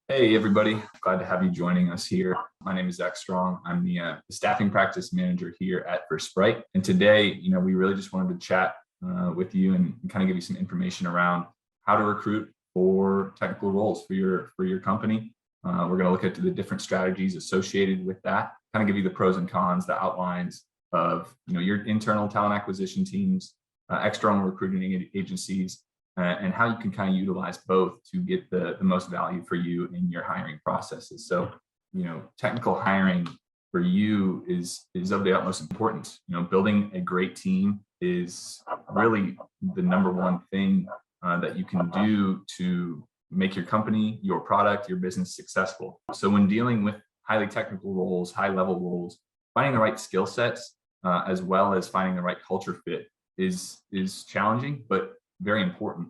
Hey, everybody. Glad to have you joining us here. My name is Zach Strong. I'm the staffing practice manager here at VerSprite. And today, we really just wanted to chat with you and kind of give you some information around how to recruit for technical roles for your company. We're going to look at the different strategies associated with that, kind of give you the pros and cons, the outlines of your internal talent acquisition teams, external recruiting agencies, and how you can kind of utilize both to get the most value for you in your hiring processes. So, technical hiring for you is of the utmost importance. Building a great team is really the number one thing that you can do to make your company, your product, your business successful. So when dealing with highly technical roles, high level roles, finding the right skill sets, as well as finding the right culture fit is challenging, but very important,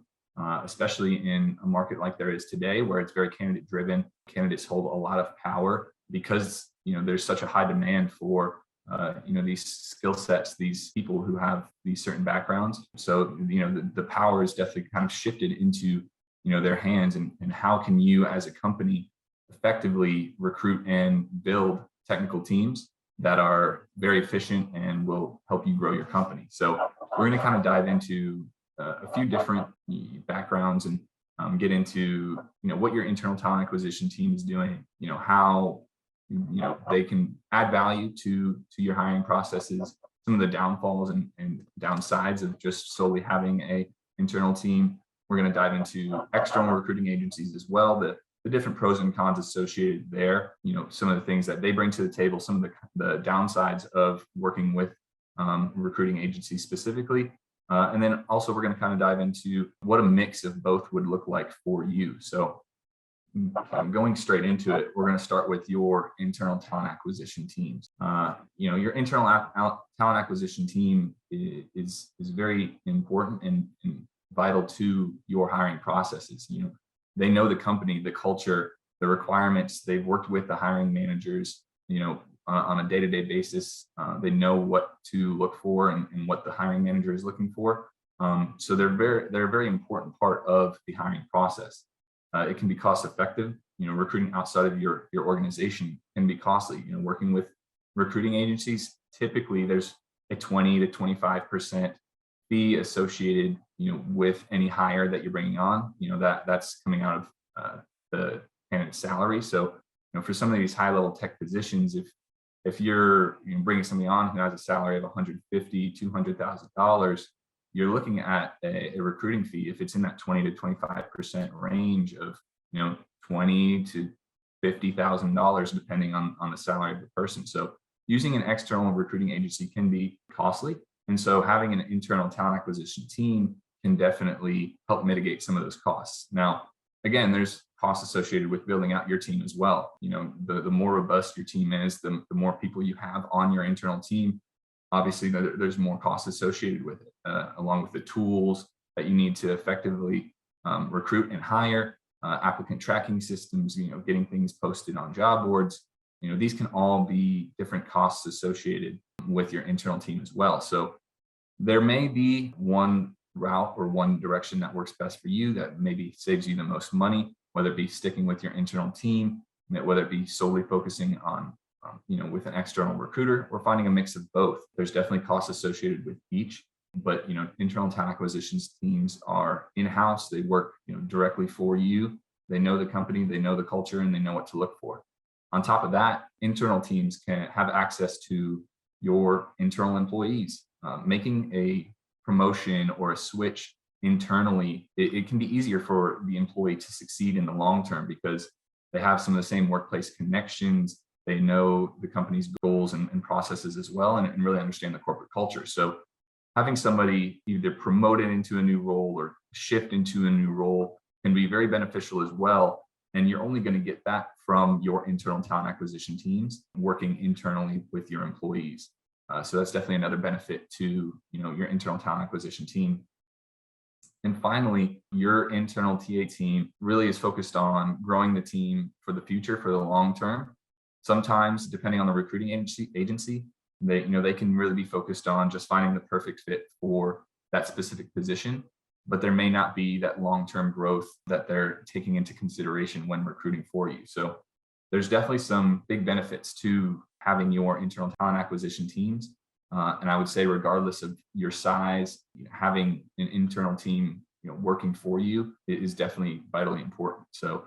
especially in a market like there is today, where it's very candidate driven. Candidates hold a lot of power because there's such a high demand for these skill sets, these people who have these certain backgrounds. So the power is definitely kind of shifted into their hands, and how can you as a company effectively recruit and build technical teams that are very efficient and will help you grow your company. So we're going to kind of dive into a few different backgrounds and get into what your internal talent acquisition team is doing, how they can add value to your hiring processes, some of the downfalls and downsides of just solely having a internal team. We're going to dive into external recruiting agencies as well, the different pros and cons associated there, some of the things that they bring to the table, some of the downsides of working with recruiting agencies specifically. And then also we're going to kind of dive into what a mix of both would look like for you. So going straight into it, we're going to start with your internal talent acquisition teams. Your internal talent acquisition team is very important and vital to your hiring processes. They know the company, the culture, the requirements. They've worked with the hiring managers, on a day-to-day basis. They know what to look for and what the hiring manager is looking for. So they're a very important part of the hiring process. It can be cost effective. Recruiting outside of your organization can be costly. Working with recruiting agencies, typically there's a 20 to 25% fee associated with any hire that you're bringing on. That's coming out of the candidate's salary. So for some of these high level tech positions, if you're bringing somebody on who has a salary of $150,000, $200,000, you're looking at a recruiting fee, if it's in that 20 to 25% range, of $20,000 to $50,000, depending on the salary of the person. So using an external recruiting agency can be costly, and so having an internal talent acquisition team can definitely help mitigate some of those costs. Now, again, there's costs associated with building out your team as well. The more robust your team is, the more people you have on your internal team, obviously there's more costs associated with it, along with the tools that you need to effectively recruit and hire, applicant tracking systems, getting things posted on job boards. These can all be different costs associated with your internal team as well. So there may be one route or one direction that works best for you that maybe saves you the most money, whether it be sticking with your internal team, whether it be solely focusing on, with an external recruiter, or finding a mix of both. There's definitely costs associated with each, but, internal talent acquisitions teams are in-house. They work, directly for you. They know the company, they know the culture, and they know what to look for. On top of that, internal teams can have access to your internal employees. Making a promotion or a switch internally, it can be easier for the employee to succeed in the long term because they have some of the same workplace connections. They know the company's goals and processes as well, and really understand the corporate culture. So having somebody either promoted into a new role or shift into a new role can be very beneficial as well. And you're only going to get that from your internal talent acquisition teams working internally with your employees. So that's definitely another benefit to your internal talent acquisition team. And finally, your internal TA team really is focused on growing the team for the future, for the long term. Sometimes, depending on the recruiting agency, they can really be focused on just finding the perfect fit for that specific position. but there may not be that long-term growth that they're taking into consideration when recruiting for you. So there's definitely some big benefits to having your internal talent acquisition teams. And I would say, regardless of your size, having an internal team, working for you is definitely vitally important. So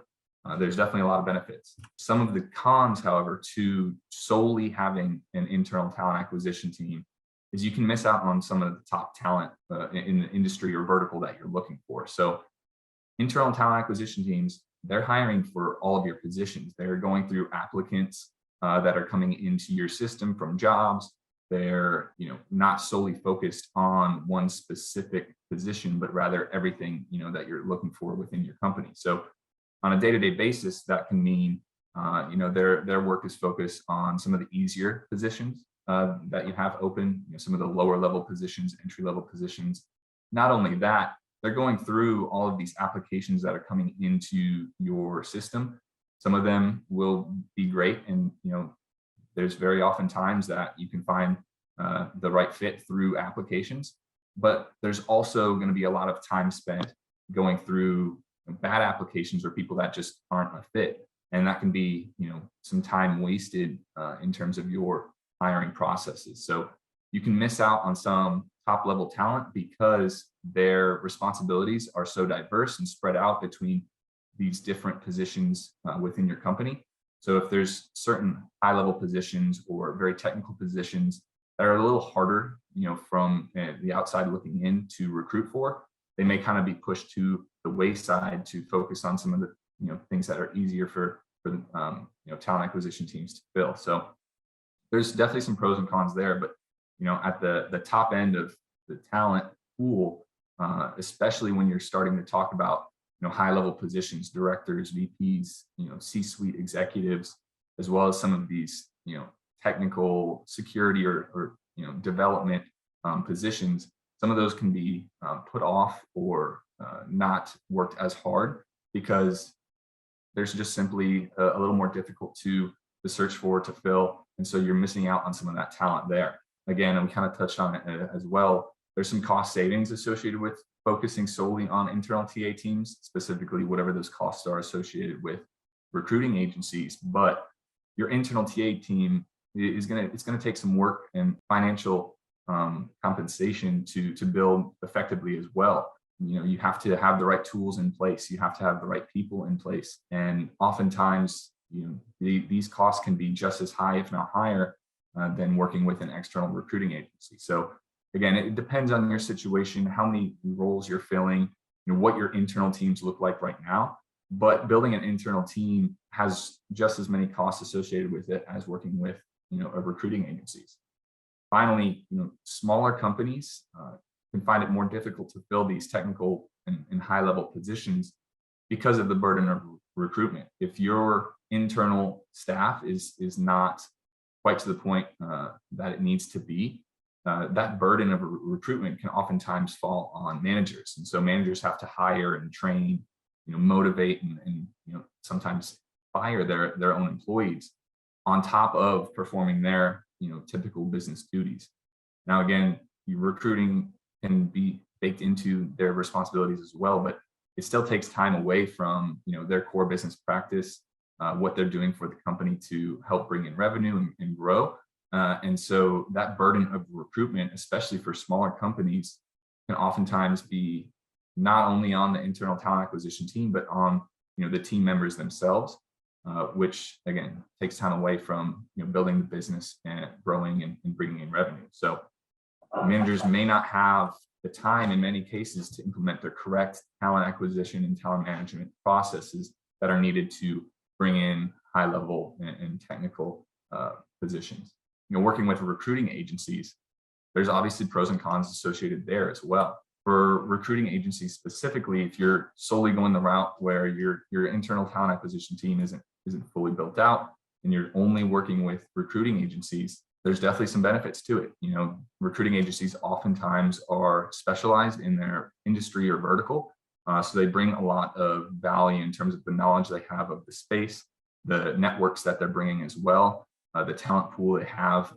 there's definitely a lot of benefits. Some of the cons, however, to solely having an internal talent acquisition team is you can miss out on some of the top talent in the industry or vertical that you're looking for. So internal talent acquisition teams, they're hiring for all of your positions. They're going through applicants that are coming into your system from jobs. They're not solely focused on one specific position, but rather everything that you're looking for within your company. So on a day-to-day basis, that can mean their work is focused on some of the easier positions that you have open, some of the lower level positions, entry level positions. Not only that, they're going through all of these applications that are coming into your system. Some of them will be great, and there's very often times that you can find the right fit through applications, but there's also going to be a lot of time spent going through bad applications or people that just aren't a fit. And that can be, some time wasted in terms of your hiring processes. So you can miss out on some top level talent because their responsibilities are so diverse and spread out between these different positions within your company. So if there's certain high level positions or very technical positions that are a little harder, from the outside looking in to recruit for, they may kind of be pushed to the wayside to focus on some of the things that are easier for the talent acquisition teams to fill. So there's definitely some pros and cons there, but at the top end of the talent pool, especially when you're starting to talk about high level positions, directors, VPs, C-suite executives, as well as some of these technical security or development positions, some of those can be put off or not worked as hard because there's just simply a little more difficult to search for, to fill. And so you're missing out on some of that talent there. Again, and we kind of touched on it as well. There's some cost savings associated with focusing solely on internal TA teams, specifically whatever those costs are associated with recruiting agencies. But your internal TA team it's going to take some work and financial compensation to build effectively as well. You have to have the right tools in place. You have to have the right people in place. And oftentimes, these costs can be just as high, if not higher, than working with an external recruiting agency. So again, it depends on your situation, how many roles you're filling, what your internal teams look like right now. But building an internal team has just as many costs associated with it as working with a recruiting agencies. Finally, smaller companies can find it more difficult to fill these technical and high-level positions because of the burden of recruitment. If your internal staff is not quite to the point that it needs to be, that burden of recruitment can oftentimes fall on managers. And so managers have to hire and train, motivate and sometimes fire their own employees on top of performing their typical business duties. Now, again, recruiting can be baked into their responsibilities as well, but it still takes time away from their core business practice, what they're doing for the company to help bring in revenue and grow. And so that burden of recruitment, especially for smaller companies, can oftentimes be not only on the internal talent acquisition team, but on the team members themselves, which again takes time away from building the business and growing and bringing in revenue. So managers may not have the time in many cases to implement the correct talent acquisition and talent management processes that are needed to bring in high level and technical positions. Working with recruiting agencies, there's obviously pros and cons associated there as well. For recruiting agencies specifically, if you're solely going the route where your internal talent acquisition team isn't fully built out and you're only working with recruiting agencies, there's definitely some benefits to it. Recruiting agencies oftentimes are specialized in their industry or vertical. So they bring a lot of value in terms of the knowledge they have of the space, the networks that they're bringing as well, the talent pool they have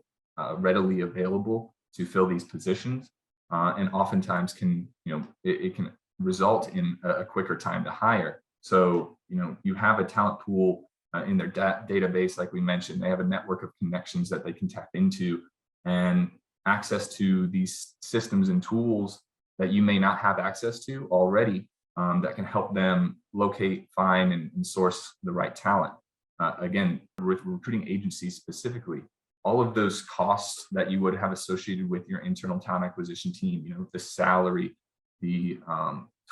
readily available to fill these positions. And oftentimes it can result in a quicker time to hire. So, you have a talent pool in their database, like we mentioned. They have a network of connections that they can tap into, and access to these systems and tools that you may not have access to already, that can help them locate, find, and source the right talent. Again, with recruiting agencies specifically, all of those costs that you would have associated with your internal talent acquisition team, the salary, the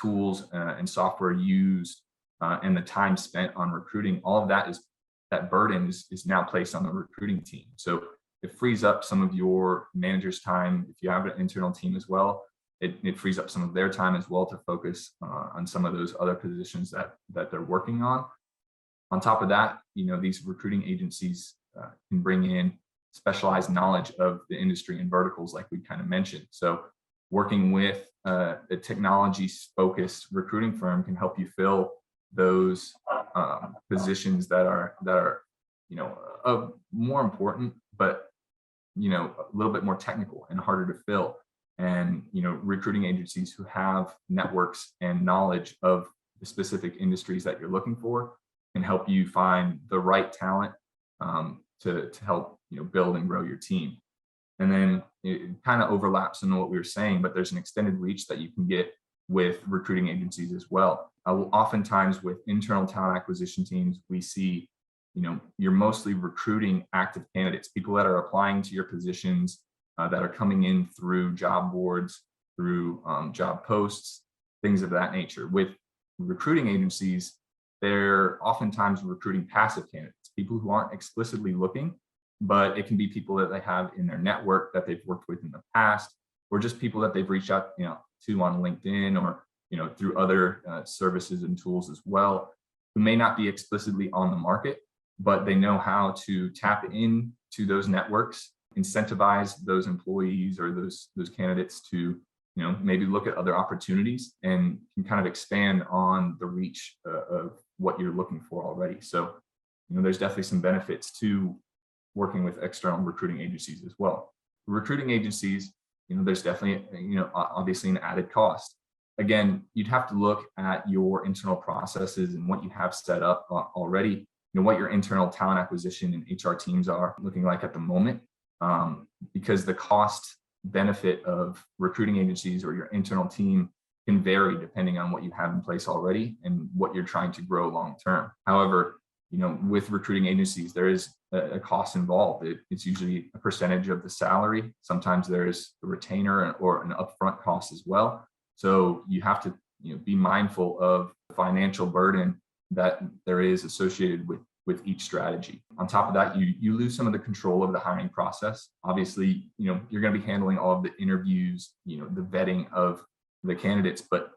tools and software used, and the time spent on recruiting, all of that burden is now placed on the recruiting team. So it frees up some of your manager's time. If you have an internal team as well, it frees up some of their time as well to focus on some of those other positions that they're working on. On top of that, these recruiting agencies can bring in specialized knowledge of the industry and verticals, like we kind of mentioned. So working with a technology-focused recruiting firm can help you fill those positions that are more important, but a little bit more technical and harder to fill. And recruiting agencies who have networks and knowledge of the specific industries that you're looking for can help you find the right talent to help build and grow your team. And then it kind of overlaps in what we were saying, but there's an extended reach that you can get with recruiting agencies as well. Oftentimes with internal talent acquisition teams, we see, you're mostly recruiting active candidates, people that are applying to your positions, that are coming in through job boards, through job posts, things of that nature. With recruiting agencies, they're oftentimes recruiting passive candidates, people who aren't explicitly looking, but it can be people that they have in their network that they've worked with in the past, or just people that they've reached out to on LinkedIn, or through other services and tools as well, who may not be explicitly on the market, but they know how to tap into those networks, incentivize those employees or those candidates to maybe look at other opportunities, and can kind of expand on the reach of what you're looking for already. So there's definitely some benefits to working with external recruiting agencies as well. Recruiting agencies, there's definitely obviously an added cost. Again, you'd have to look at your internal processes and what you have set up already, what your internal talent acquisition and HR teams are looking like at the moment, because the cost benefit of recruiting agencies or your internal team can vary depending on what you have in place already and what you're trying to grow long term. However, with recruiting agencies, there is a cost involved. It's usually a percentage of the salary. Sometimes there's a retainer or an upfront cost as well. So you have to be mindful of the financial burden that there is associated with each strategy. On top of that, you lose some of the control of the hiring process. Obviously, you're going to be handling all of the interviews, the vetting of the candidates, but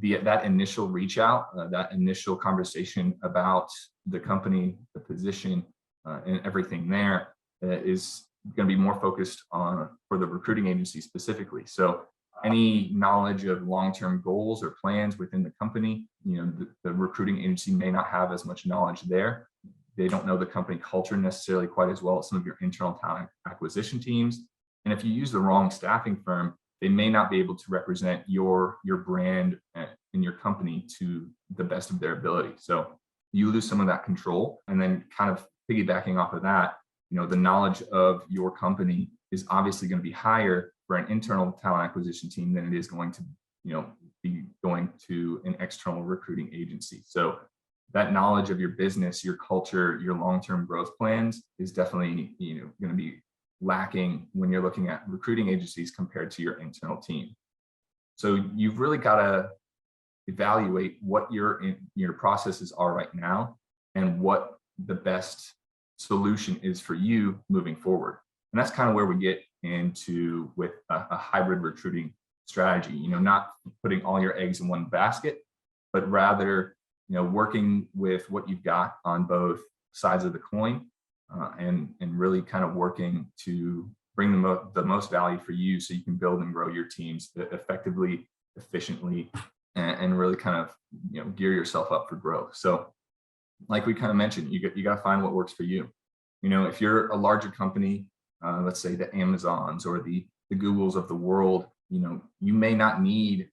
that initial reach out, that initial conversation about the company, the position, and everything there is going to be more focused on for the recruiting agency specifically. So any knowledge of long-term goals or plans within the company, the recruiting agency may not have as much knowledge there. They don't know the company culture necessarily quite as well as some of your internal talent acquisition teams. And if you use the wrong staffing firm, they may not be able to represent your brand and your company to the best of their ability. So you lose some of that control. And then kind of piggybacking off of that, the knowledge of your company is obviously going to be higher for an internal talent acquisition team than it is going to, be going to an external recruiting agency. So that knowledge of your business, your culture, your long-term growth plans is definitely, going to be lacking when you're looking at recruiting agencies compared to your internal team. So you've really got to evaluate what your processes are right now and what the best solution is for you moving forward. And that's kind of where we get into with a hybrid recruiting strategy, not putting all your eggs in one basket, but rather, working with what you've got on both sides of the coin, and really kind of working to bring the most value for you so you can build and grow your teams effectively, efficiently, and really kind of, gear yourself up for growth. So like we kind of mentioned, you got to find what works for you. If you're a larger company, let's say the Amazons or the Googles of the world, you may not need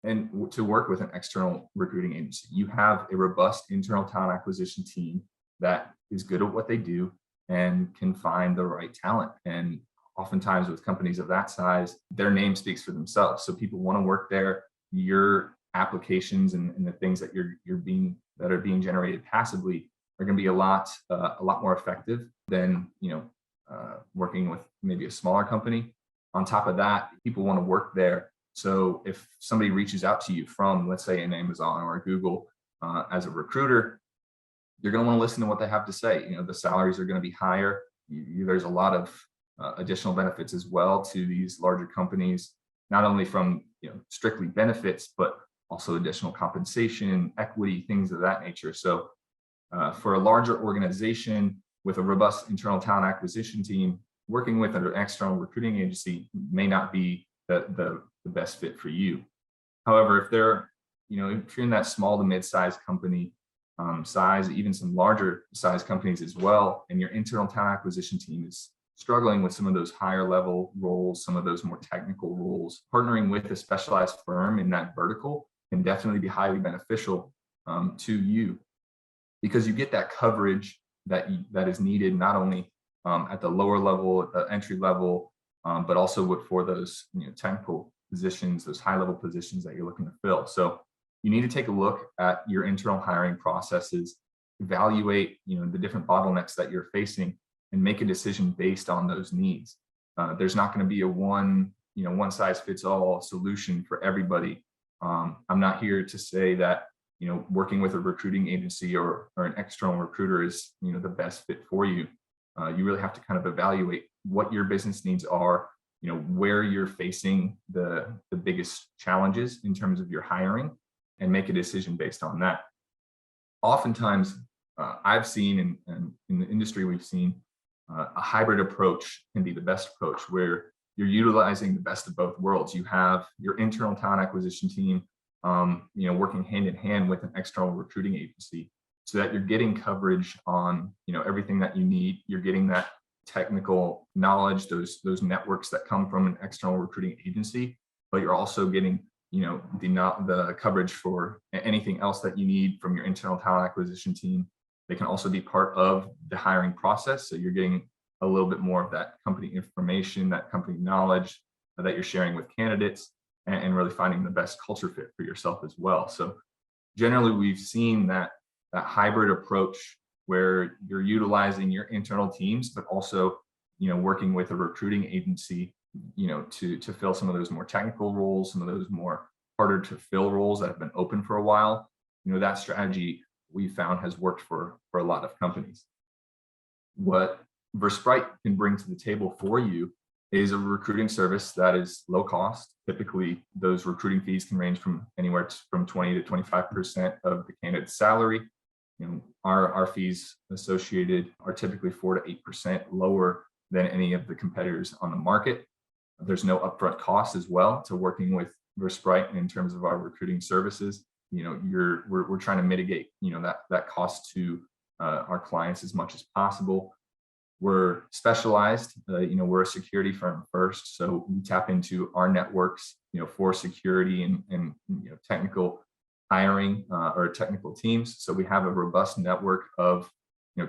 And to work with an external recruiting agency, you have a robust internal talent acquisition team that is good at what they do and can find the right talent. And oftentimes with companies of that size, their name speaks for themselves. So people want to work there. Your applications and the things that that are being generated passively are going to be a lot more effective than working with maybe a smaller company. On top of that, people want to work there. So if somebody reaches out to you from, let's say, an Amazon or a Google as a recruiter, you're going to want to listen to what they have to say. The salaries are going to be higher. There's a lot of additional benefits as well to these larger companies, not only from strictly benefits, but also additional compensation, equity, things of that nature. So for a larger organization with a robust internal talent acquisition team, working with an external recruiting agency may not be the best fit for you. However, if you're in that small to mid-sized company size, even some larger size companies as well, and your internal talent acquisition team is struggling with some of those higher level roles, some of those more technical roles, partnering with a specialized firm in that vertical can definitely be highly beneficial to you, because you get that coverage that is needed not only at the lower level, at the entry level, but also for those technical positions, those high level positions that you're looking to fill. So you need to take a look at your internal hiring processes, evaluate the different bottlenecks that you're facing, and make a decision based on those needs. There's not going to be a one size fits all solution for everybody. I'm not here to say that working with a recruiting agency or an external recruiter is the best fit for you. You really have to kind of evaluate what your business needs are, where you're facing the biggest challenges in terms of your hiring, and make a decision based on that. Oftentimes, I've seen and in the industry we've seen a hybrid approach can be the best approach, where you're utilizing the best of both worlds. You have your internal talent acquisition team, working hand in hand with an external recruiting agency, so that you're getting coverage on everything that you need. You're getting that technical knowledge, those networks that come from an external recruiting agency, but you're also getting the coverage for anything else that you need from your internal talent acquisition team. They can also be part of the hiring process, so you're getting a little bit more of that company information, that company knowledge that you're sharing with candidates, and really finding the best culture fit for yourself as well. So generally, we've seen that hybrid approach where you're utilizing your internal teams, but also working with a recruiting agency to fill some of those more technical roles, some of those more harder to fill roles that have been open for a while. That strategy we found has worked for a lot of companies. What VERSPRITE can bring to the table for you is a recruiting service that is low cost. Typically, those recruiting fees can range from anywhere from 20 to 25% of the candidate's salary. Our fees associated are typically 4 to 8% lower than any of the competitors on the market. There's no upfront cost as well to working with VERSPRITE in terms of our recruiting services. We're trying to mitigate that cost to our clients as much as possible. We're specialized, we're a security firm first, so we tap into our networks, for security and technical hiring or technical teams. So we have a robust network of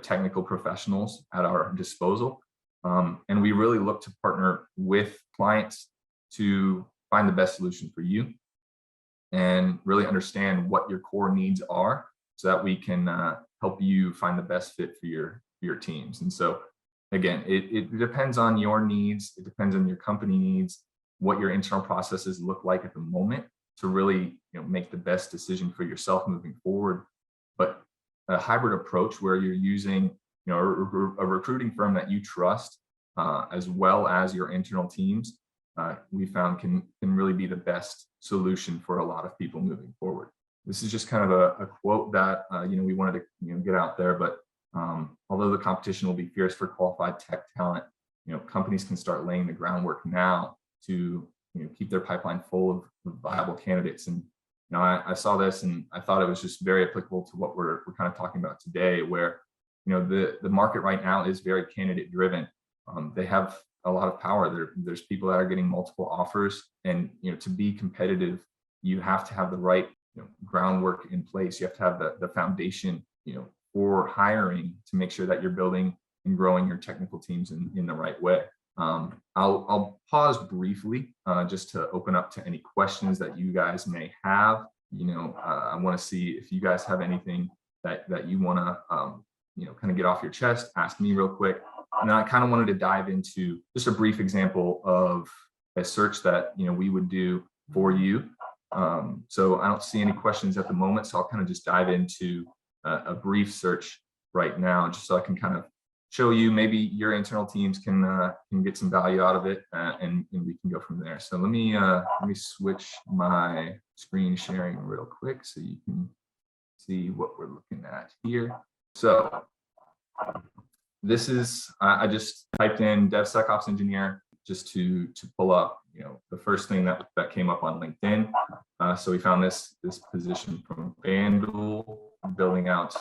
technical professionals at our disposal, and we really look to partner with clients to find the best solution for you and really understand what your core needs are, so that we can help you find the best fit for your teams. And so again, it depends on your needs. It depends on your company needs, what your internal processes look like at the moment to really make the best decision for yourself moving forward. But a hybrid approach where you're using a recruiting firm that you trust, as well as your internal teams, we found can really be the best solution for a lot of people moving forward. This is just kind of a quote that we wanted to get out there, but although the competition will be fierce for qualified tech talent, companies can start laying the groundwork now to keep their pipeline full of viable candidates. And I saw this and I thought it was just very applicable to what we're kind of talking about today, where the market right now is very candidate driven. They have a lot of power. There's people that are getting multiple offers, and to be competitive you have to have the right groundwork in place. You have to have the foundation for hiring to make sure that you're building and growing your technical teams in the right way. I'll pause briefly just to open up to any questions that you guys may have. I want to see if you guys have anything that you want to kind of get off your chest. Ask me real quick. And then I kind of wanted to dive into just a brief example of a search that we would do for you. So I don't see any questions at the moment, so I'll kind of just dive into a brief search right now, just so I can kind of show you maybe your internal teams can get some value out of it, and we can go from there. So let me switch my screen sharing real quick so you can see what we're looking at here. So this is, I just typed in DevSecOps engineer just to pull up the first thing that came up on LinkedIn. So we found this position from FanDuel, building out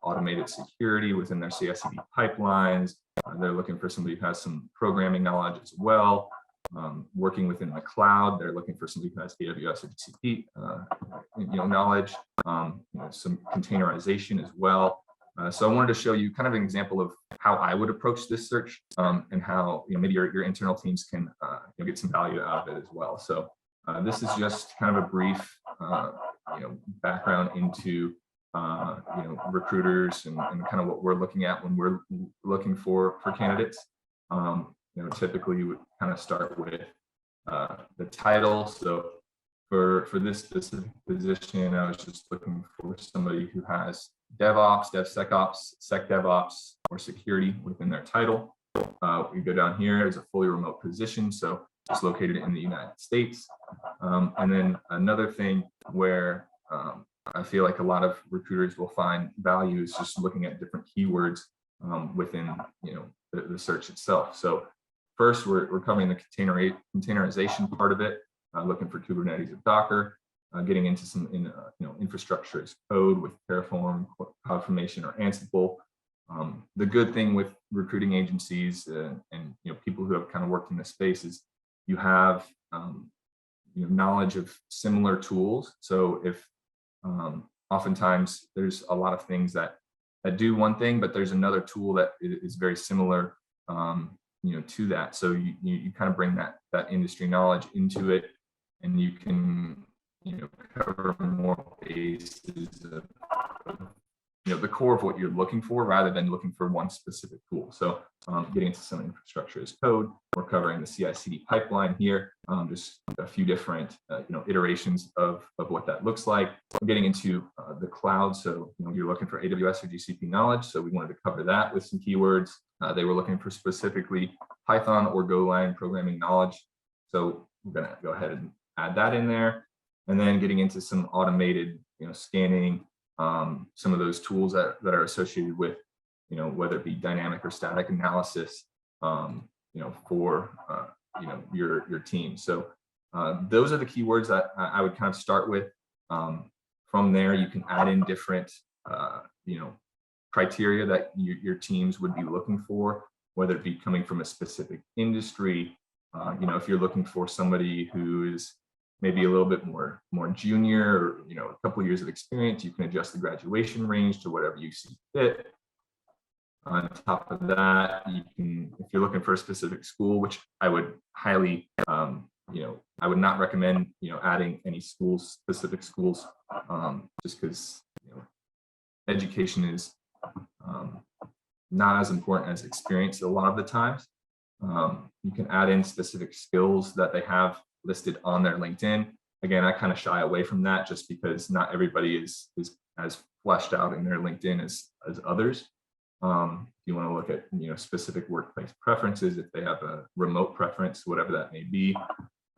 automated security within their CI/CD pipelines. They're looking for somebody who has some programming knowledge as well. Working within the cloud, they're looking for somebody who has AWS or GCP knowledge, some containerization as well. So I wanted to show you kind of an example of how I would approach this search, and how maybe your internal teams can get some value out of it as well. So this is just kind of a brief background into recruiters and kind of what we're looking at when we're looking for candidates. Typically you would kind of start with the title. So for this specific position, I was just looking for somebody who has DevOps, DevSecOps, SecDevOps, or security within their title. We go down here as a fully remote position, so it's located in the United States. And then another thing where I feel like a lot of recruiters will find value is just looking at different keywords within the search itself. So first, we're covering the containerization part of it, looking for Kubernetes or Docker, getting into some infrastructure as code with Terraform, CloudFormation, or Ansible. The good thing with recruiting agencies and people who have kind of worked in this space is you have knowledge of similar tools. So if oftentimes there's a lot of things that do one thing, but there's another tool that is very similar to that. So you kind of bring that industry knowledge into it, and you can cover more bases of the core of what you're looking for, rather than looking for one specific tool. So getting into some infrastructure as code, we're covering the CI/CD pipeline here, just a few different iterations of what that looks like. We're getting into the cloud, so you're looking for AWS or GCP knowledge, so we wanted to cover that with some keywords. They were looking for specifically Python or Golang programming knowledge, so we're going to go ahead and add that in there. And then getting into some automated scanning, some of those tools that are associated with whether it be dynamic or static analysis for your team. So those are the keywords that I would kind of start with. From there, you can add in different criteria that your teams would be looking for, whether it be coming from a specific industry. If you're looking for somebody who is maybe a little bit more junior, or a couple of years of experience, you can adjust the graduation range to whatever you see fit. On top of that, you can, if you're looking for a specific school, which I would highly, I would not recommend, adding any specific schools, just because education is not as important as experience a lot of the times. You can add in specific skills that they have listed on their LinkedIn. Again, I kind of shy away from that just because not everybody is as fleshed out in their LinkedIn as others. You want to look at specific workplace preferences, if they have a remote preference, whatever that may be.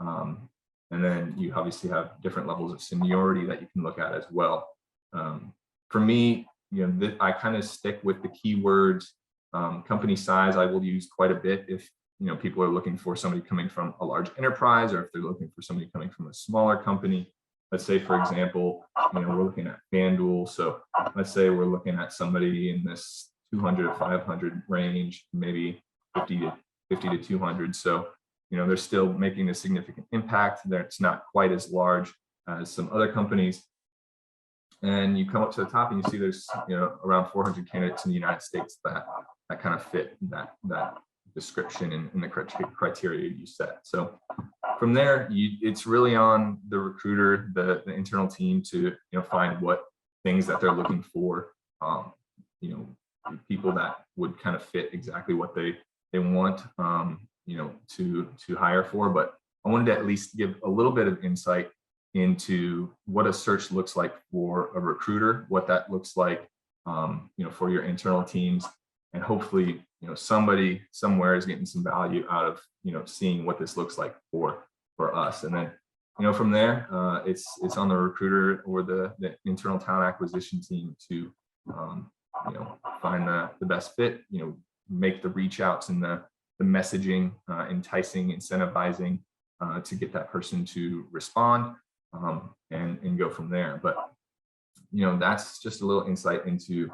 And then you obviously have different levels of seniority that you can look at as well. For me, I kind of stick with the keywords. Company size I will use quite a bit if people are looking for somebody coming from a large enterprise, or if they're looking for somebody coming from a smaller company. Let's say, for example, we're looking at FanDuel. So let's say we're looking at somebody in this 200 to 500 range, maybe 50 to 200. So, they're still making a significant impact. It's not quite as large as some other companies. And you come up to the top and you see there's around 400 candidates in the United States that kind of fit that description and the criteria you set. So from there, it's really on the recruiter, the internal team to find what things that they're looking for, people that would kind of fit exactly what they want to hire for. But I wanted to at least give a little bit of insight into what a search looks like for a recruiter, what that looks like for your internal teams, and hopefully somebody somewhere is getting some value out of seeing what this looks like for us. And then from there, it's on the recruiter or the internal talent acquisition team to find the best fit, make the reach outs and the messaging enticing, incentivizing to get that person to respond, and go from there. But that's just a little insight into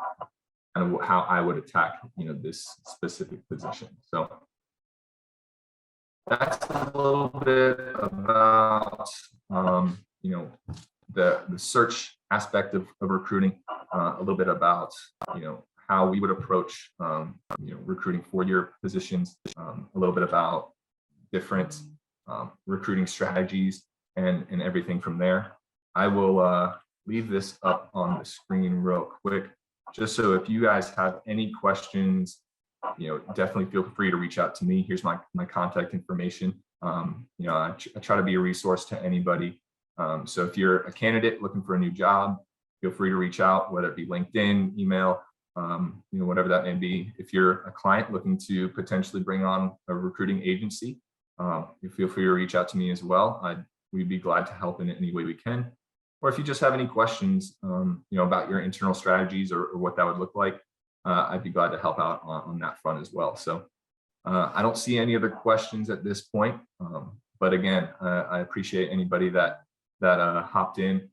kind of how I would attack this specific position. So that's a little bit about the search aspect of recruiting, a little bit about how we would approach recruiting for your positions, a little bit about different recruiting strategies and everything from there. I will leave this up on the screen real quick, just so if you guys have any questions, definitely feel free to reach out to me. Here's my contact information. I try to be a resource to anybody. So if you're a candidate looking for a new job, feel free to reach out, whether it be LinkedIn, email, whatever that may be. If you're a client looking to potentially bring on a recruiting agency, you feel free to reach out to me as well. We'd be glad to help in any way we can. Or if you just have any questions, about your internal strategies or what that would look like, I'd be glad to help out on that front as well. So I don't see any other questions at this point. But again, I appreciate anybody that hopped in.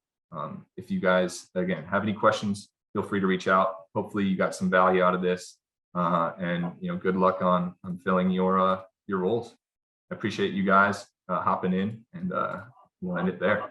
If you guys, again, have any questions, feel free to reach out. Hopefully you got some value out of this, and good luck on filling your roles. I appreciate you guys hopping in, and we'll end it there.